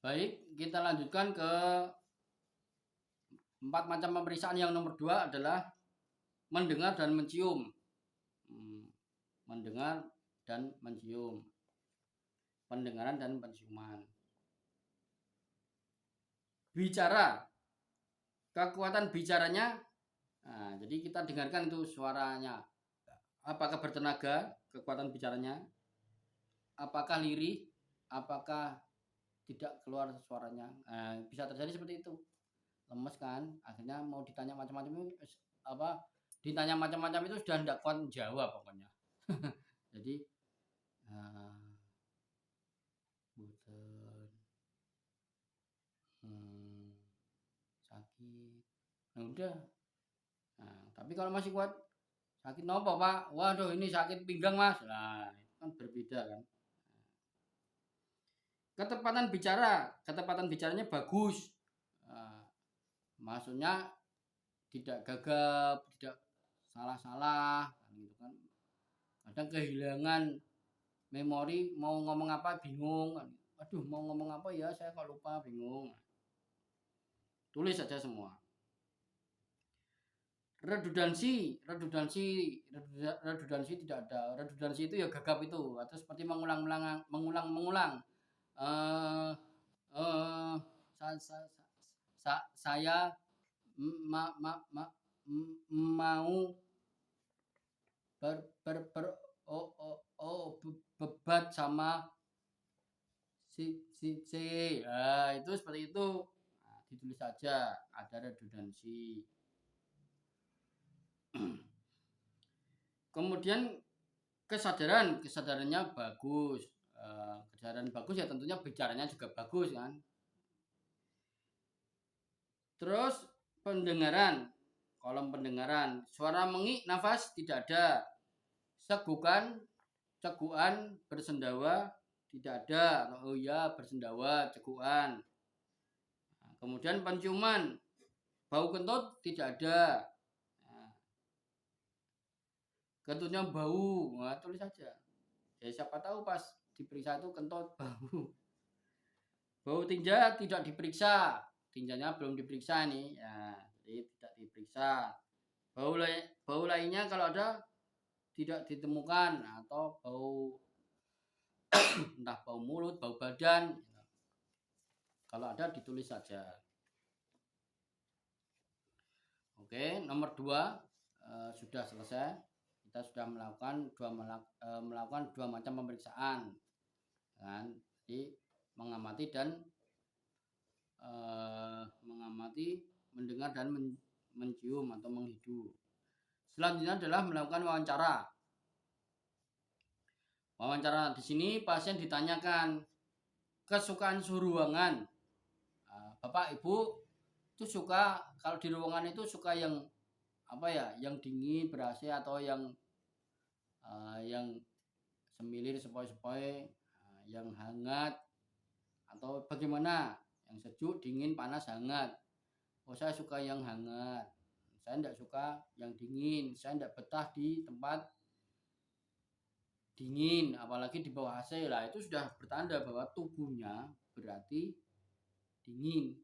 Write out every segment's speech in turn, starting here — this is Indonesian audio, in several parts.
Baik, kita lanjutkan ke 4 macam pemeriksaan. Yang nomor 2 adalah mendengar dan mencium. Mendengar dan mencium. Pendengaran dan penciuman. Bicara, kekuatan bicaranya. Nah, jadi kita dengarkan itu suaranya. Apakah bertenaga kekuatan bicaranya? Apakah lirih? Apakah tidak keluar suaranya? Bisa terjadi seperti itu. Lemes kan, akhirnya mau ditanya macam-macam itu ditanya macam-macam itu sudah tidak kuat jawab pokoknya. Jadi boten, sakit, nah udah. Tapi kalau masih kuat, sakit nopo pak? Waduh ini sakit pinggang mas. Nah itu kan berbeda kan. Ketepatan bicaranya bagus. Maksudnya tidak gagap, tidak salah-salah gitu kan. Kadang kehilangan memori, mau ngomong apa bingung. Aduh mau ngomong apa ya, saya kok lupa, bingung. Tulis saja semua. Redundansi tidak ada. Redundansi itu ya gagap itu, atau seperti mengulang-ulang. Saya mau bebat sama si itu seperti itu. Ditulis saja, ada redundansi. Kemudian kesadarannya bagus. Kesadaran bagus ya tentunya bicaranya juga bagus kan. Terus pendengaran, kolom pendengaran, suara mengik, nafas tidak ada. Cegukan, bersendawa tidak ada. Oh iya, bersendawa, cegukan. Kemudian penciuman, bau kentut tidak ada. Kentutnya bau, tulis saja. Ya siapa tahu pas diperiksa itu kentut bau. Bau tinja tidak diperiksa, tinjanya belum diperiksa nih, ya, jadi tidak diperiksa. Bau lainnya kalau ada tidak ditemukan, atau bau entah bau mulut, bau badan. Kalau ada ditulis saja. Oke, nomor 2 sudah selesai. Kita sudah melakukan dua macam pemeriksaan, kan? Jadi mengamati, mendengar dan mencium atau menghidu. Selanjutnya adalah melakukan wawancara. Wawancara di sini pasien ditanyakan kesukaan suhu ruangan. Bapak Ibu itu suka, kalau di ruangan itu suka yang yang dingin ber-AC atau yang semilir sepoi-sepoi, yang hangat atau bagaimana, yang sejuk, dingin, panas, hangat. Oh saya suka yang hangat, saya tidak suka yang dingin, saya tidak betah di tempat dingin, apalagi di bawah AC lah. Itu sudah bertanda bahwa tubuhnya berarti dingin.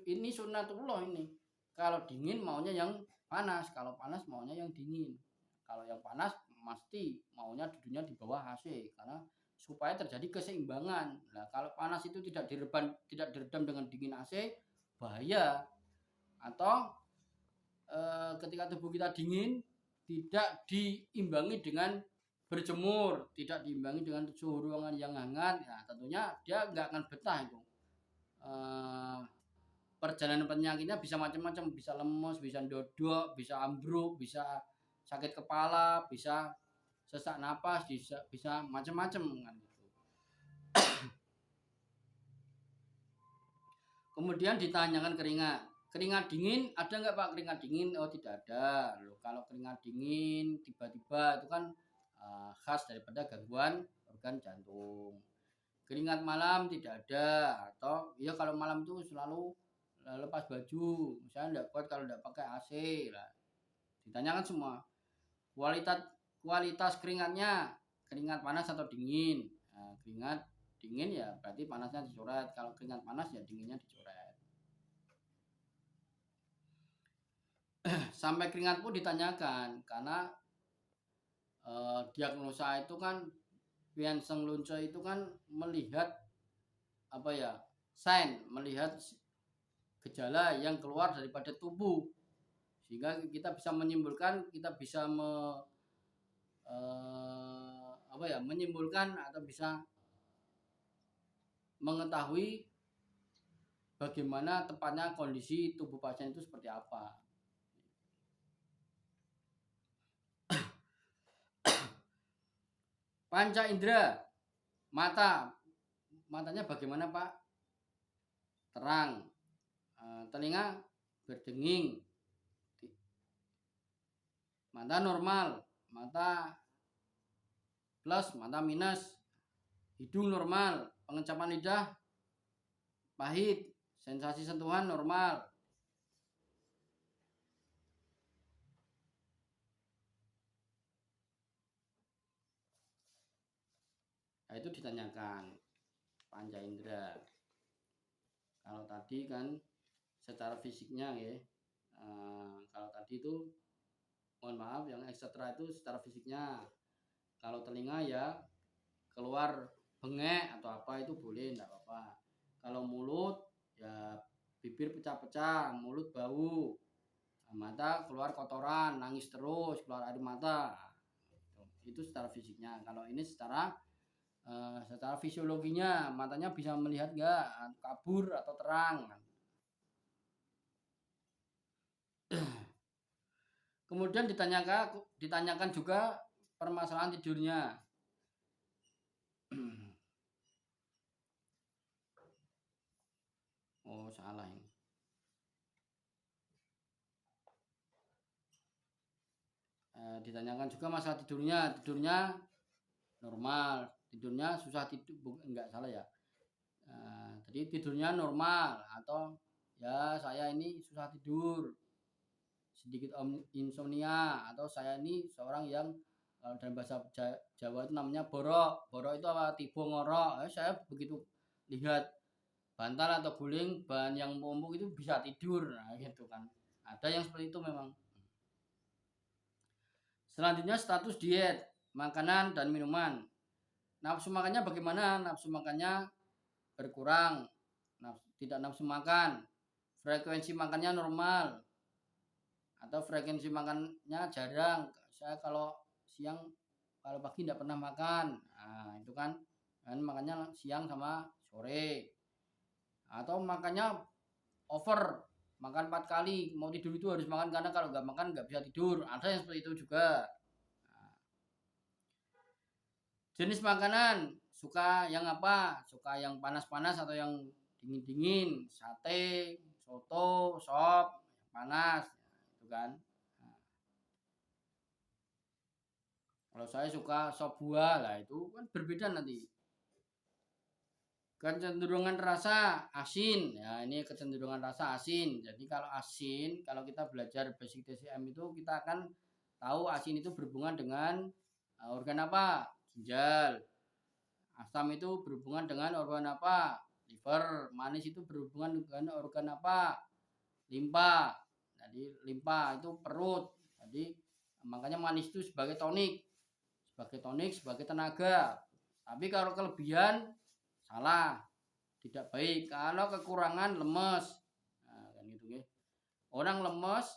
Ini sunnatullah ini. Kalau dingin maunya yang panas, kalau panas maunya yang dingin. Kalau yang panas pasti maunya duduknya di bawah AC, karena supaya terjadi keseimbangan. Nah, kalau panas itu tidak diredam dengan dingin AC, bahaya. Atau ketika tubuh kita dingin, tidak diimbangi dengan berjemur, tidak diimbangi dengan suhu ruangan yang hangat, ya tentunya dia nggak akan betah itu. Perjalanan penyakitnya bisa macam-macam, bisa lemes, bisa dodok, bisa ambruk, bisa sakit kepala, bisa sesak napas, bisa macam-macam kan gitu. Kemudian ditanyakan keringat dingin ada nggak Pak? Keringat dingin? Oh tidak ada. Loh, kalau keringat dingin tiba-tiba itu kan khas daripada gangguan organ jantung. Keringat malam tidak ada, atau ya kalau malam itu selalu lepas baju, misalnya tidak kuat kalau tidak pakai AC lah. Ditanyakan semua. Kualitas keringatnya, keringat panas atau dingin. Keringat dingin ya berarti panasnya dicoret, kalau keringat panas ya dinginnya dicoret. Sampai keringat pun ditanyakan karena diagnosa itu kan Vincent Lunce itu kan melihat apa ya, sign, melihat gejala yang keluar daripada tubuh, sehingga kita bisa menyimpulkan, kita bisa menyimpulkan atau bisa mengetahui bagaimana tepatnya kondisi tubuh pasien itu seperti apa. Panca indera, matanya bagaimana Pak? Terang, telinga berdenging, mata normal, mata plus, mata minus, hidung normal, pengecapan lidah pahit, sensasi sentuhan normal. Nah, itu ditanyakan panca indera. Kalau tadi kan secara fisiknya ya, kalau tadi itu mohon maaf yang ekstra itu secara fisiknya. Kalau telinga ya keluar bengek atau apa itu boleh, enggak apa-apa. Kalau mulut ya bibir pecah-pecah, mulut bau, mata keluar kotoran, nangis terus, keluar air mata, itu secara fisiknya. Kalau ini secara fisiologinya, matanya bisa melihat nggak, kabur atau terang. Kemudian ditanyakan juga permasalahan tidurnya. Oh, salah ini. Ditanyakan juga masalah tidurnya normal, tidurnya susah tidur, enggak salah ya. Jadi tidurnya normal atau ya saya ini susah tidur, sedikit insomnia, atau saya ini seorang yang dalam bahasa Jawa itu namanya borok. Borok itu apa? Tibo ngorok. Saya begitu lihat bantal atau guling bahan yang empuk itu bisa tidur, nah gitu kan. Ada yang seperti itu memang. Selanjutnya status diet, makanan dan minuman. Nafsu makannya bagaimana? Nafsu makannya berkurang, tidak nafsu makan, frekuensi makannya normal, atau frekuensi makannya jarang. Saya kalau siang, kalau pagi tidak pernah makan, nah itu kan makannya siang sama sore. Atau makannya over, makan 4 kali, mau tidur itu harus makan, karena kalau nggak makan nggak bisa tidur. Ada yang seperti itu juga. Jenis makanan, suka yang apa? Suka yang panas-panas atau yang dingin-dingin? Sate, soto, sop, panas, itu kan. Nah, kalau saya suka sop buah lah, itu kan berbeda nanti. Kecenderungan rasa asin, ya ini kecenderungan rasa asin. Jadi kalau asin, kalau kita belajar basic TCM itu kita akan tahu asin itu berhubungan dengan organ apa? Ginjal. Asam itu berhubungan dengan organ apa? Liver. Manis itu berhubungan dengan organ apa? Limpa. Jadi limpa itu perut. Jadi makanya manis itu sebagai tonik, sebagai tenaga. Tapi kalau kelebihan salah, tidak baik. Kalau kekurangan lemes. Nah, kan gitu ya. Orang lemes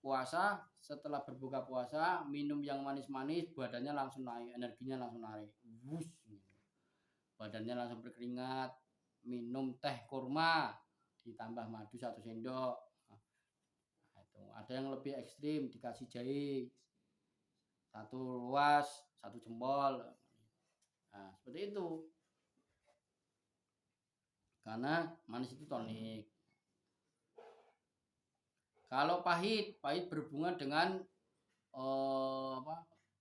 puasa, setelah berbuka puasa minum yang manis-manis, badannya langsung naik, energinya langsung naik. Badannya langsung berkeringat. Minum teh kurma ditambah madu 1 sendok. Nah, itu ada yang lebih ekstrim, dikasih jahe 1 luas, 1 jempol. Nah, seperti itu. Karena manis itu tonik. Kalau pahit berhubungan dengan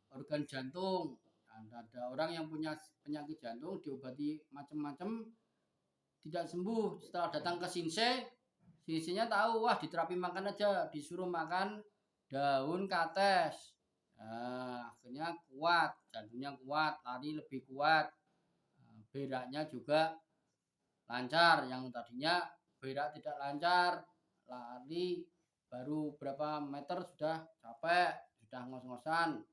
organ jantung. Ada orang yang punya penyakit jantung, diobati macam-macam tidak sembuh. Setelah datang ke Sinse-nya tahu, wah diterapi makan aja, disuruh makan daun kates. Nah, akhirnya kuat, jantungnya kuat, lari lebih kuat, beraknya juga lancar. Yang tadinya berak tidak lancar, lari baru berapa meter sudah capek, sudah ngos-ngosan.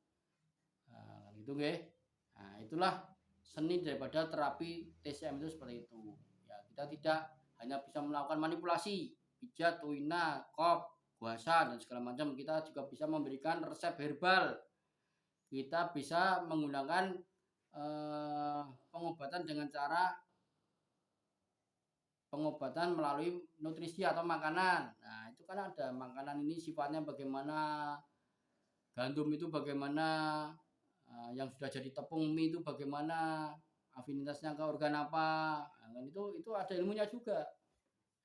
Nah, gitu nggih. Nah, itulah seni daripada terapi TCM itu seperti itu. Ya, kita tidak hanya bisa melakukan manipulasi, pijat, tuina, kop, guasa dan segala macam. Kita juga bisa memberikan resep herbal. Kita bisa menggunakan pengobatan dengan cara pengobatan melalui nutrisi atau makanan. Nah, itu kan ada makanan ini sifatnya bagaimana, gandum itu bagaimana, yang sudah jadi tepung mie itu bagaimana, afinitasnya ke organ apa. Nah, itu ada ilmunya juga.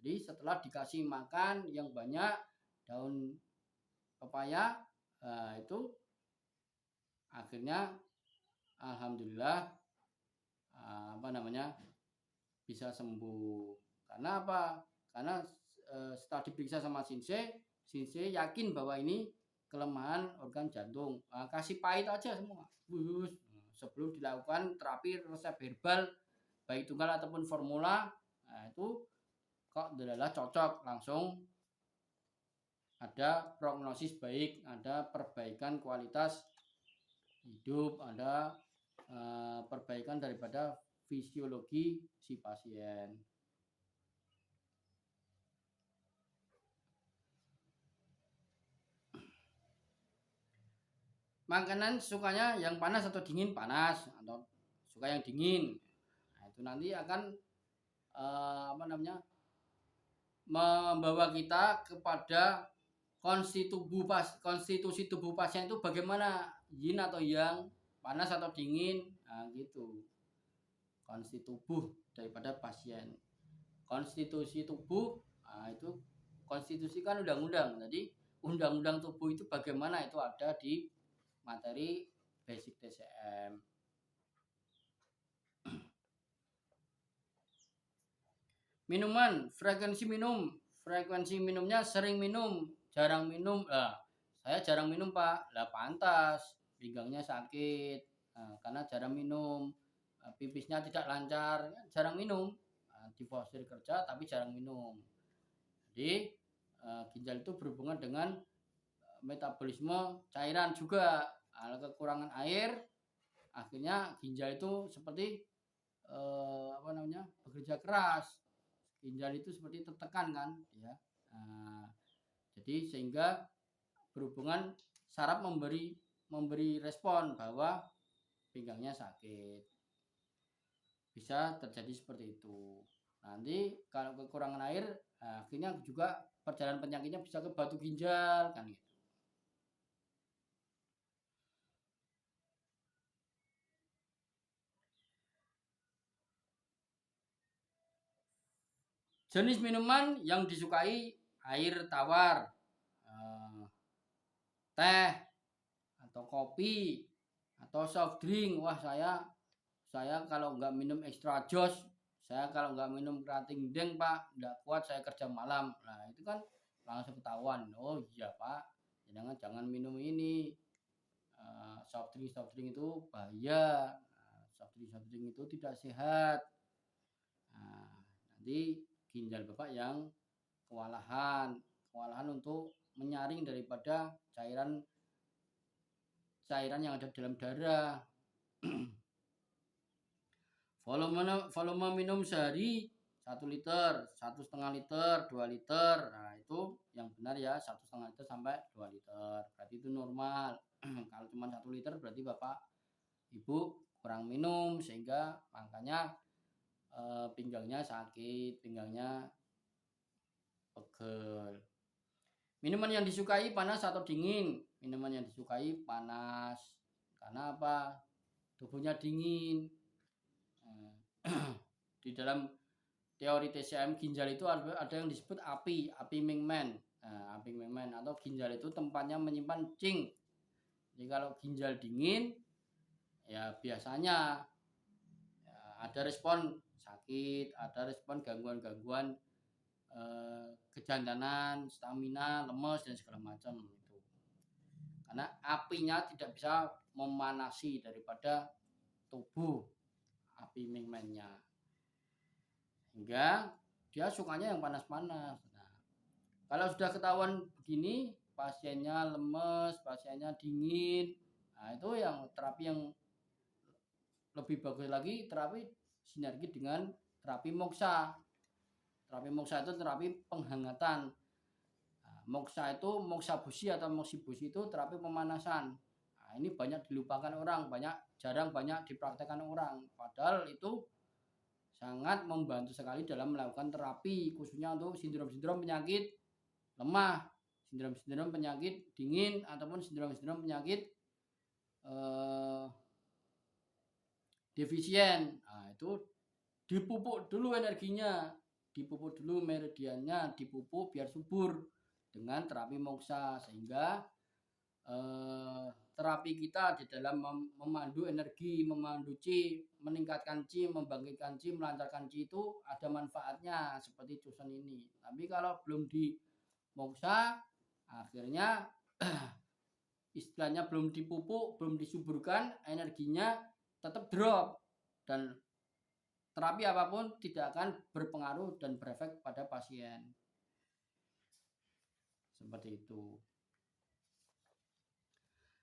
Jadi setelah dikasih makan yang banyak daun pepaya, itu akhirnya alhamdulillah bisa sembuh. Karena apa? Karena setelah diperiksa sama Shinsei yakin bahwa ini kelemahan organ jantung. Kasih pahit aja semua. Sebelum dilakukan terapi resep herbal baik tunggal ataupun formula, itu kok adalah cocok, langsung ada prognosis baik, ada perbaikan kualitas hidup, ada perbaikan daripada fisiologi si pasien. Makanan sukanya yang panas atau dingin? Panas, atau suka yang dingin. Nah, itu nanti akan membawa kita kepada konstitusi tubuh pasien itu bagaimana, yin atau yang, panas atau dingin. Nah, gitu. Konstitusi tubuh daripada pasien. Konstitusi tubuh, itu konstitusi kan undang-undang. Jadi undang-undang tubuh itu bagaimana, itu ada di materi basic TCM. Minuman, frekuensi minumnya sering minum, jarang minum. Saya jarang minum, Pak. Pantas pinggangnya sakit, karena jarang minum, pipisnya tidak lancar, jarang minum. Diforsir kerja tapi jarang minum. Jadi ginjal itu berhubungan dengan metabolisme cairan juga. Kekurangan air, akhirnya ginjal itu seperti bekerja keras. Ginjal itu seperti tertekan kan, ya. Jadi sehingga berhubungan saraf memberi respon bahwa pinggangnya sakit. Bisa terjadi seperti itu. Nanti kalau kekurangan air, akhirnya juga perjalanan penyakitnya bisa ke batu ginjal kan gitu. Jenis minuman yang disukai, air tawar, teh atau kopi atau soft drink. Wah, saya kalau nggak minum extra jos, saya kalau nggak minum kerating deng, Pak, nggak kuat saya kerja malam. Nah, itu kan langsung ketahuan. Oh iya, Pak, jangan minum ini, soft drink itu bahaya. Soft drink itu tidak sehat. Nanti ginjal Bapak yang kewalahan untuk menyaring daripada cairan yang ada dalam darah. volume minum sehari 1 liter, 1,5 liter, 2 liter. Nah, itu yang benar ya, 1,5 liter sampai 2 liter. Berarti itu normal. Kalau cuma 1 liter berarti Bapak Ibu kurang minum, sehingga makanya pinggangnya sakit, pinggangnya pegel. Minuman yang disukai panas atau dingin? Minuman yang disukai panas. Karena apa? Tubuhnya dingin. Di dalam teori TCM ginjal itu ada yang disebut api Mingmen. Api Mingmen atau ginjal itu tempatnya menyimpan zinc. Jadi kalau ginjal dingin, ya biasanya ada respon sakit, ada respon gangguan kejantanan, stamina, lemes dan segala macam itu. Karena apinya tidak bisa memanasi daripada tubuh api mingmennya. Hingga dia sukanya yang panas-panas. Nah, kalau sudah ketahuan begini, pasiennya lemes, pasiennya dingin, nah itu yang terapi yang lebih bagus lagi, terapi sinergi dengan terapi moksa. Terapi moksa itu terapi penghangatan. Nah, moksa itu moksa busi atau moksi busi itu terapi pemanasan. Nah, ini banyak dilupakan orang, jarang dipraktekkan orang. Padahal itu sangat membantu sekali dalam melakukan terapi, khususnya untuk sindrom-sindrom penyakit lemah, sindrom-sindrom penyakit dingin, ataupun sindrom-sindrom penyakit defisien. Nah, itu dipupuk dulu energinya, dipupuk dulu meridiannya, dipupuk biar subur dengan terapi moksa, sehingga terapi kita di dalam memandu energi, memandu chi, meningkatkan chi, membangkitkan chi, melancarkan chi itu ada manfaatnya seperti Cuson ini. Tapi kalau belum di moksa, akhirnya istilahnya belum dipupuk, belum disuburkan, energinya tetap drop, dan terapi apapun tidak akan berpengaruh dan berefek pada pasien. Seperti itu.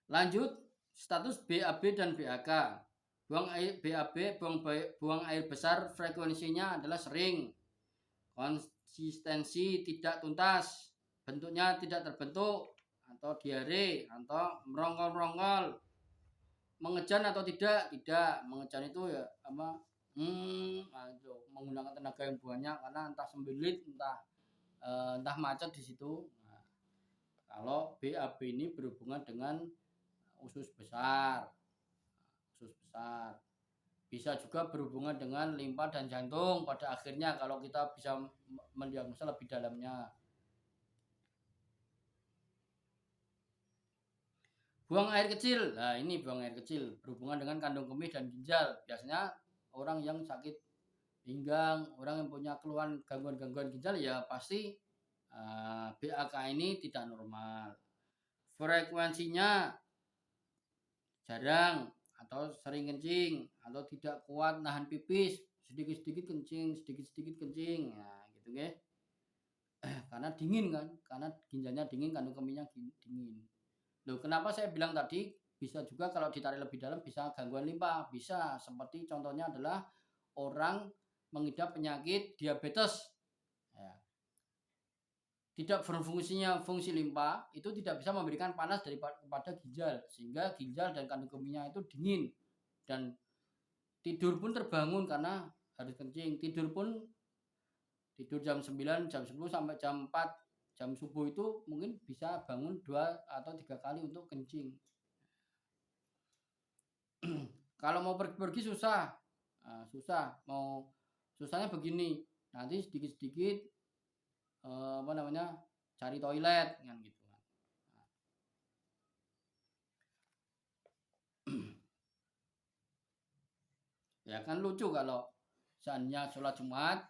Lanjut, status BAB dan BAK. Buang air BAB, buang air besar, frekuensinya adalah sering. Konsistensi tidak tuntas, bentuknya tidak terbentuk, atau diare, atau merongkol-merongkol. Mengejan atau tidak? Tidak. Mengejan itu ya apa? Menggunakan tenaga yang banyak karena entah sembelit, entah macet di situ. Nah, kalau BAB ini berhubungan dengan usus besar, bisa juga berhubungan dengan limpa dan jantung pada akhirnya kalau kita bisa mendiagnosa lebih dalamnya. Buang air kecil, nah ini buang air kecil berhubungan dengan kandung kemih dan ginjal. Biasanya orang yang sakit pinggang, orang yang punya keluhan gangguan-gangguan ginjal ya pasti BAK ini tidak normal. Frekuensinya jarang atau sering kencing atau tidak kuat nahan pipis, sedikit-sedikit kencing, nah gitu ya. Karena dingin kan, karena ginjalnya dingin, kandung kemihnya dingin. Loh, kenapa saya bilang tadi bisa juga kalau ditarik lebih dalam bisa gangguan limpa, bisa seperti contohnya adalah orang mengidap penyakit diabetes. Ya. Tidak berfungsinya fungsi limpa itu tidak bisa memberikan panas kepada ginjal, sehingga ginjal dan kandung kemihnya itu dingin, dan tidur pun terbangun karena harus kencing. Tidur jam 9, jam 10 sampai jam 4 jam subuh itu mungkin bisa bangun 2 atau 3 kali untuk kencing. Kalau mau pergi susah. Susahnya begini, nanti sedikit-sedikit cari toilet kan gitu. Ya kan lucu kalau seandainya sholat Jumat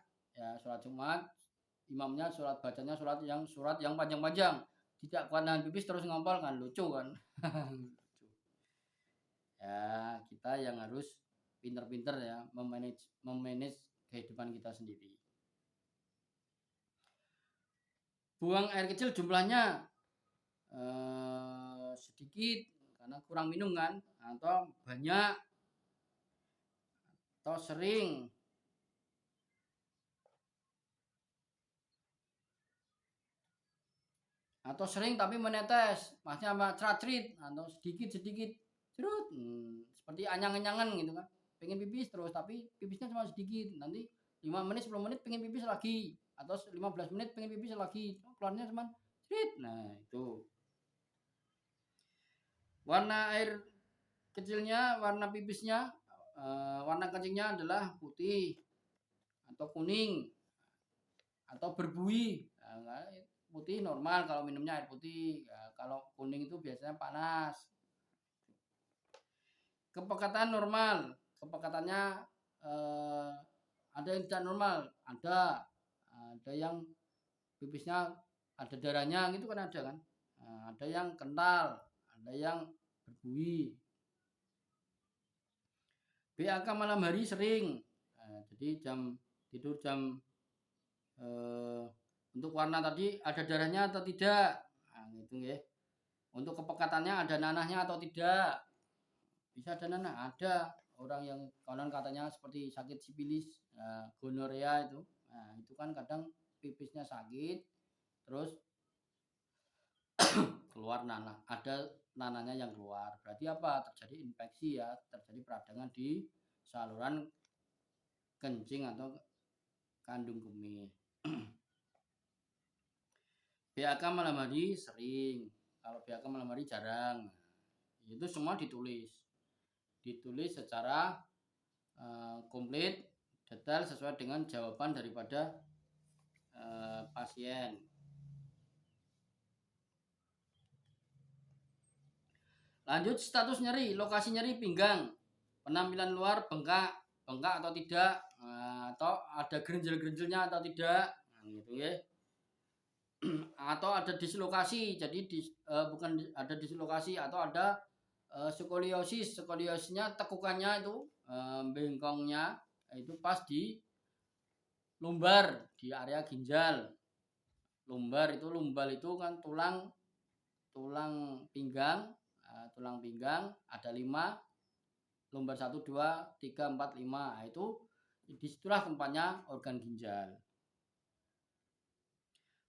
imamnya bacanya surat yang panjang-panjang, tidak kuat nahan pipis terus ngompol, kan lucu kan. Ya kita yang harus pinter-pinter ya memanage kehidupan kita sendiri. Buang air kecil jumlahnya sedikit karena kurang minum kan, atau banyak atau sering. Atau sering tapi menetes, maksudnya sama cerat-cerit atau sedikit-sedikit cerut, seperti anyang-anyangan gitu kan, pengen pipis terus tapi pipisnya cuma sedikit, nanti 5 menit 10 menit pengen pipis lagi, atau 15 menit pengen pipis lagi, keluarnya cuma cerit. Nah itu warna air kecilnya, warna pipisnya, warna kencingnya adalah putih atau kuning atau berbuih. Nah, putih normal kalau minumnya air putih, ya, kalau kuning itu biasanya panas. Kepekatan normal, kepekatannya ada yang tidak normal, ada yang pipisnya ada darahnya gitu kan, ada kan, ada yang kental, ada yang berbuih. BAK malam hari sering. Jadi tidur jam untuk warna tadi ada darahnya atau tidak. Nah, gitu ya. Untuk kepekatannya ada nanahnya atau tidak. Bisa ada nanah, ada. Orang yang konon katanya seperti sakit sipilis, gonorea itu. Nah, itu kan kadang pipisnya sakit, terus keluar nanah, ada nanahnya yang keluar. Berarti apa? Terjadi infeksi ya, terjadi peradangan di saluran kencing atau kandung kemih. BAK malam hari sering, kalau BAK malam hari jarang. Itu semua ditulis secara komplit, detail sesuai dengan jawaban daripada pasien. Lanjut, status nyeri, lokasi nyeri pinggang, penampilan luar bengkak atau tidak, atau ada gerinjel-gerinjelnya atau tidak, nah, gitu ya. Atau ada dislokasi, jadi bukan ada dislokasi, atau ada skoliosis. Skoliosisnya tekukannya itu bengkongnya itu pas di lumbar, di area ginjal. Lumbar itu kan tulang pinggang, ada 5, lumbar 1, 2, 3, 4, 5. Nah, itu disitulah tempatnya organ ginjal.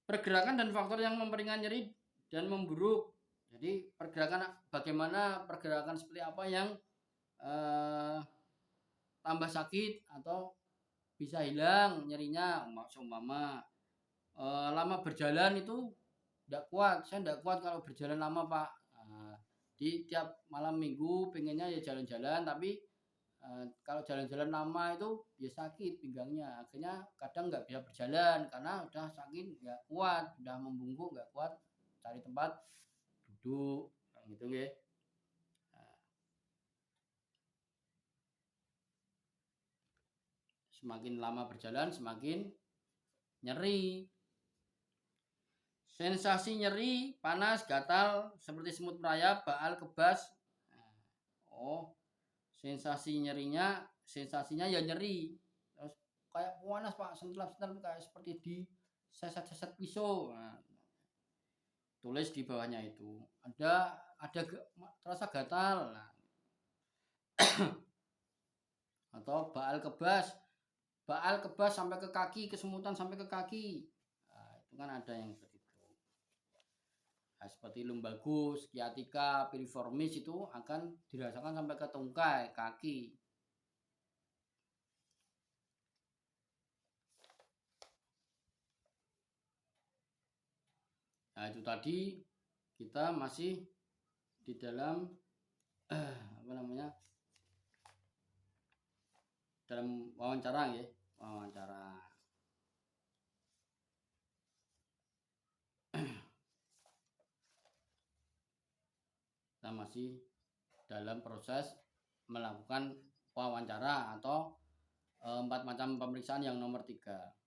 Pergerakan dan faktor yang memperingan nyeri dan memburuk. Jadi bagaimana pergerakan seperti apa yang tambah sakit atau bisa hilang nyerinya. Umpama lama berjalan itu saya tidak kuat kalau berjalan lama, Pak. Di tiap malam minggu pengennya ya jalan-jalan, tapi kalau jalan-jalan lama itu ya sakit pinggangnya, akhirnya kadang nggak bisa berjalan karena udah sakit, nggak kuat, udah membungkuk, nggak kuat, cari tempat duduk gitu ya. Semakin lama berjalan semakin nyeri. Sensasi nyeri, panas, gatal seperti semut merayap, baal, kebas. Sensasinya ya nyeri. Terus kayak panas, Pak, sentelap-sentelap kayak seperti di seset-seset pisau. Nah, tulis di bawahnya itu. Ada terasa gatal. Nah. Atau baal kebas sampai ke kaki, kesemutan sampai ke kaki. Nah, itu kan ada yang seperti itu. Nah, seperti lumbagus, sciatica, piriformis itu akan dirasakan sampai ke tungkai, kaki. Nah, itu tadi kita masih di dalam dalam wawancara ya, kita masih dalam proses melakukan wawancara atau 4 macam pemeriksaan yang nomor 3.